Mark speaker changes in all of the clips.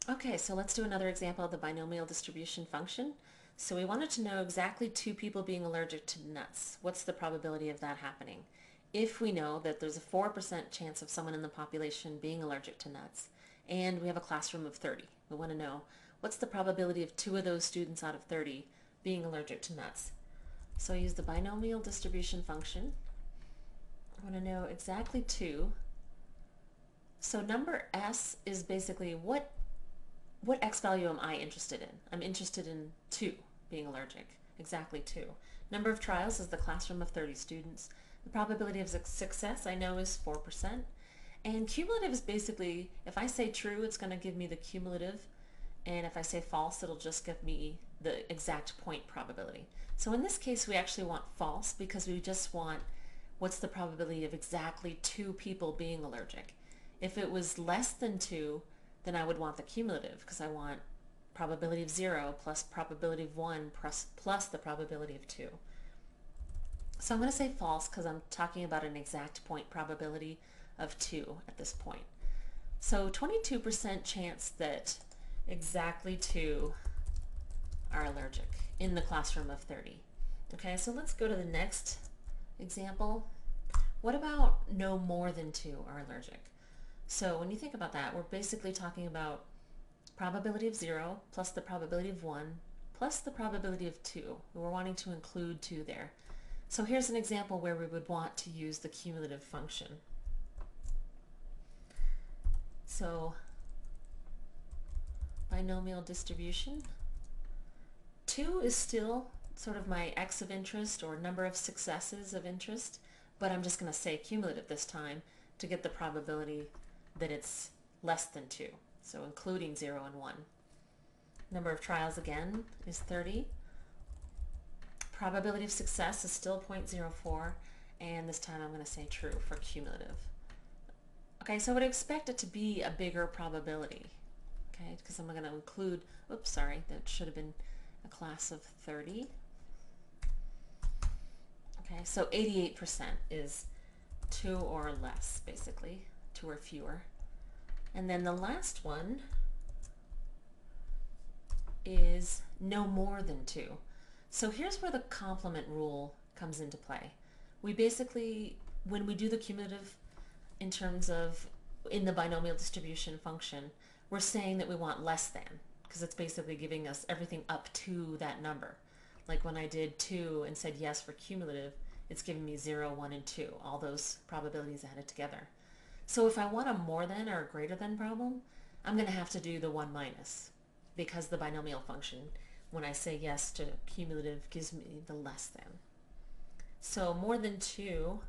Speaker 1: Okay, so let's do another example of the binomial distribution function. So we wanted to know exactly two people being allergic to nuts. What's the probability of that happening? If we know that there's a 4% chance of someone in the population being allergic to nuts, and we have a classroom of 30, we want to know what's the probability of two of those students out of 30 being allergic to nuts. So I use the binomial distribution function. I want to know exactly two. So number S is basically what X value am I interested in? I'm interested in 2 being allergic, exactly 2. Number of trials is the classroom of 30 students. The probability of success I know is 4%. And cumulative is basically, if I say true, it's going to give me the cumulative. And if I say false, it'll just give me the exact point probability. So in this case, we actually want false because we just want what's the probability of exactly 2 people being allergic. If it was less than 2, then I would want the cumulative because I want probability of 0 plus probability of 1 plus the probability of 2. So I'm going to say false because I'm talking about an exact point probability of 2 at this point. So 22% chance that exactly 2 are allergic in the classroom of 30. Okay, so let's go to the next example. What about no more than 2 are allergic? So when you think about that, we're basically talking about probability of 0 plus the probability of 1 plus the probability of 2. We're wanting to include 2 there. So here's an example where we would want to use the cumulative function. So binomial distribution. 2 is still sort of my x of interest or number of successes of interest, but I'm just going to say cumulative this time to get the probability that it's less than 2, so including 0 and 1. Number of trials again is 30. Probability of success is still 0.04, and this time I'm going to say true for cumulative. Okay, so I would expect it to be a bigger probability, okay, because I'm going to include, oops, sorry, that should have been a class of 30. Okay, so 88% is 2 or less, basically, 2 or fewer. And then the last one is no more than 2. So here's where the complement rule comes into play. We basically, when we do the cumulative in terms of in the binomial distribution function, we're saying that we want less than, because it's basically giving us everything up to that number. Like when I did 2 and said yes for cumulative, it's giving me 0, 1, and 2, all those probabilities added together. So if I want a more than or a greater than problem, I'm going to have to do the 1 minus, because the binomial function, when I say yes to cumulative, gives me the less than. So more than 2,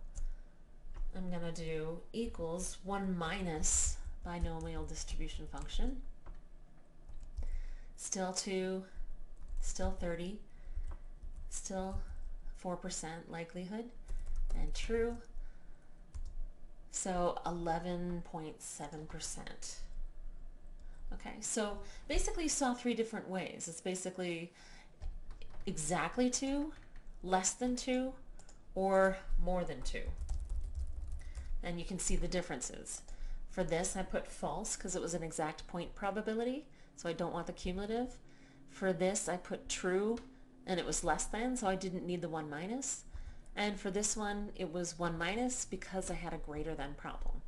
Speaker 1: I'm going to do equals 1 minus binomial distribution function. Still 2, still 30, still 4% likelihood, and true. So 11.7%. Okay, so basically you saw 3 different ways. It's basically exactly 2, less than 2, or more than 2. And you can see the differences. For this I put false because it was an exact point probability, so I don't want the cumulative. For this I put true and it was less than, so I didn't need the 1 minus. And for this one it was 1 minus because I had a greater than problem.